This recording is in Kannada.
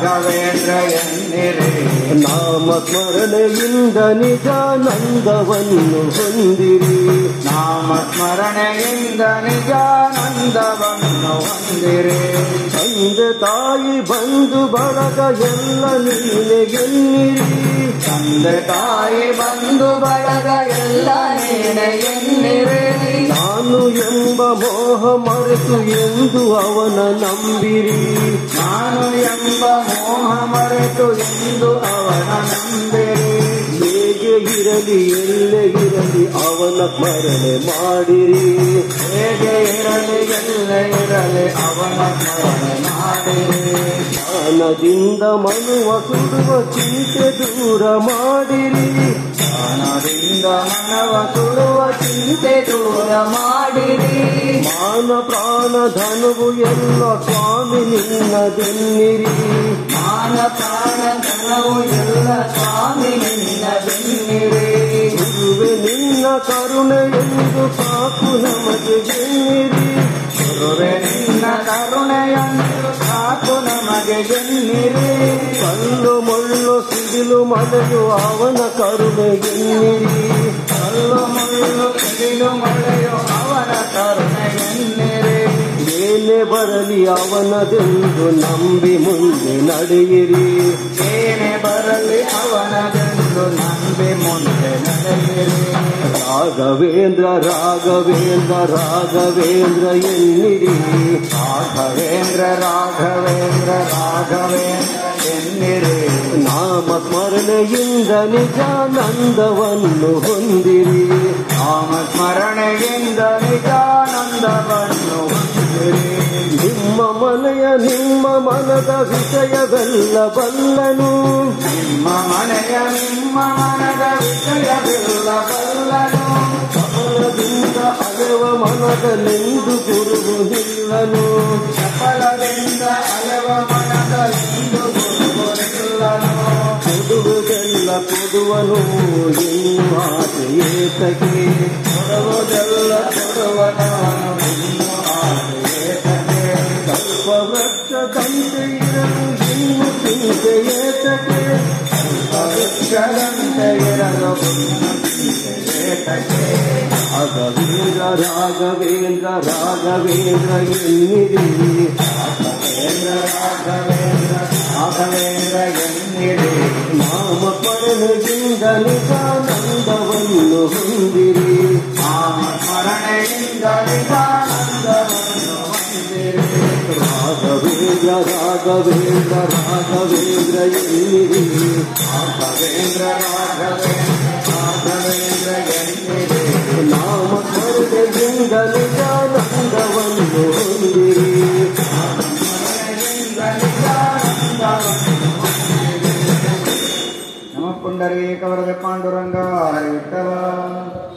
ರಾಘವೇಂದ್ರ ಎನ್ನಿರಿ. ನಾಮಸ್ಮರಣೆಯಿಂದ ನಿಜಾನಂದವನ್ನು ಹೊಂದಿರಿ. ನಾಮಸ್ಮರಣೆಯಿಂದ ನಿಜಾನಂದವನ್ನು ಹೊಂದಿರಿ. ತಂದೆ ತಾಯಿ ಬಂಧು ಬಳಗ ಎಲ್ಲ ನೀನೆ ಎನ್ನಿರಿ. ತಂದೆ ತಾಯಿ ಬಂಧು ಬಳಗ ಎಲ್ಲ ನೀನೆ ಎನ್ನಿರಿ. ನಾನು ಎಂಬ ಮೋಹ ಮರೆತು ಎಂದು ಅವನ ನಂಬಿರಿ. ನಾನು ಎಂಬ ಮೋಹ ಮರೆತು ಎಂದು ಅವನ ನಂಬಿರಿ. ಹೇಗೆ ಇರಲಿ ಎಲ್ಲೇ ಇರಲಿ ಅವನ ಸ್ಮರಣೆ ಮಾಡಿರಿ. ಹೇಗೆ ಇರಲಿ ಎಲ್ಲೇ ಇರಲಿ ಅವನ ಸ್ಮರಣೆ ಮಾಡಿರಿ. ಜ್ಞಾನದಿಂದ ಮನುವ ಸುಡುವ ಚಿಂತೆ ದೂರ ಮಾಡಿರಿ. ಜ್ಞಾನದಿಂದ ಮನವ ಸುಡುವ ಚಿಂತೆ ದೂರ ಮಾಡಿರಿ. ಮಾನ ಪ್ರಾಣ ಧನವು ಎಲ್ಲ ಸ್ವಾಮಿ ನಿನ್ನದೆನ್ನಿರಿ. ಮಾನ ಪ್ರಾಣ ಧನವು ಎಲ್ಲ ಸ್ವಾಮಿ ನಿನ್ನದೆನ್ನಿರಿ. ಗುರುವೆ ನಿನ್ನ ಕರುಣೆ ಎಂದು ಸಾಕು ನಮಗೆ ಎನ್ನಿರಿ. ಗುರುವೆ ನಿನ್ನ ಕರುಣೆಯನ್ನು ಸಾಕು ನಮಗೆ ಎನ್ನಿರಿ. ಕಲ್ಲು ಮುಳ್ಳು ಸಿಡಿಲು ಮಳೆಯು ಅವನ ಕರುಣೆ ಎನ್ನಿರಿ. ಕಲ್ಲು ಮುಳ್ಳು ಸಿಡಿಲು ಮಳೆಯು ಅವನ ಕರುಣೆ ಎನ್ನಿರಿ. ಏನೇ ಬರಲಿ ಅವನದೆಂದು ನಂಬಿ ಮುಂದೆ ನಡೆಯಿರಿ. ಏನೇ ಬರಲಿ ಅವನದೆಂದು ನಂಬಿ ಮುಂದೆ ನಡೆಯಿರಿ. ರಾಘವೇಂದ್ರ ರಾಘವೇಂದ್ರ ರಾಘವೇಂದ್ರ ಎನ್ನಿರಿ. ರಾಘವೇಂದ್ರ ರಾಘವೇಂದ್ರ ರಾಘವೇಂದ್ರ ಎನ್ನಿರಿ. ನಾಮ ಸ್ಮರಣೆಯಿಂದ ನಿಜಾನಂದವನ್ನು ಹೊಂದಿರಿ. ನಾಮ ಸ್ಮರಣೆಯಿಂದ ನಿಜಾನಂದವನ್ನು ಹೊಂದಿರಿ. ನಿಮ್ಮ ಮನೆಯ ನಿಮ್ಮ ಮನದ ವಿಷಯವೆಲ್ಲ ಬಲ್ಲನು. ನಿಮ್ಮ ಮನೆಯ ನಿಮ್ಮ ಮನದ ವಿಷಯವೆಲ್ಲ ಬಲ್ಲನು. ಸಫಲದಿಂದ ಅಲೆವ ಮನದಲೆಂದು ಗುರುವು ನಿಲ್ಲನು. ಸಫಲದಿಂದ ಅಲೆವ ಮನದಲೆಂದು ಗುರುವು ನಿಲ್ಲನು. ಕೊಡುವುದೆಲ್ಲ ಕೊಡುವನು ಎನ್ನುವ ಆಸೆ ಏತಕ್ಕೆ. ಕೊಡುವುದೆಲ್ಲ ಕೊಡುವನವನು ಎನ್ನುವ ಆಸೆ ಏತಕ್ಕೆ. ಕಲ್ಪವೃಕ್ಷದಂತೆ ಇರಲು ಇನ್ನು ಚಿಂತೆ ಏತಕ್ಕೆ. ವೃಕ್ಷದಂತೆ ಇರಲು ಚಿಂತೆ ಏತಕ್ಕೆ. ರಾಘವೇಂದ್ರ ರಾಘವೇಂದ್ರ ರಾಘವೇಂದ್ರ ಎನ್ನಿರಿ. ರಾಘವೇಂದ್ರ ರಾಘವೇಂದ್ರ ರಾಘವೇಂದ್ರ ಎನ್ನಿರಿ. ನಾಮ ಸ್ಮರಣೆಯಿಂದ ನಿಜಾನಂದವನ್ನು ಹೊಂದಿರಿ. ನಾಮ ಸ್ಮರಣೆಯಿಂದ ನಿಜಾನಂದವನ್ನು ಹೊಂದಿರಿ. ರಾಘವೇಂದ್ರ ರಾಘವೇಂದ್ರ ರಾಘವೇಂದ್ರ ಎನ್ನಿರಿ. ರಾಘವೇಂದ್ರ ರಾಘವೇಂದ್ರ ರಾಘವೇಂದ್ರ ಎನ್ನಿರಿ. ನಾಮ ಸ್ಮರಣೆಯಿಂದ ನಿಜಾನಂದವನ್ನು ಹೊಂದಿರಿ. ನಮ ಪುಂಡರೀಕ ವರದ ಪಾಂಡುರಂಗ ಹರಿ ವಿಠಲ.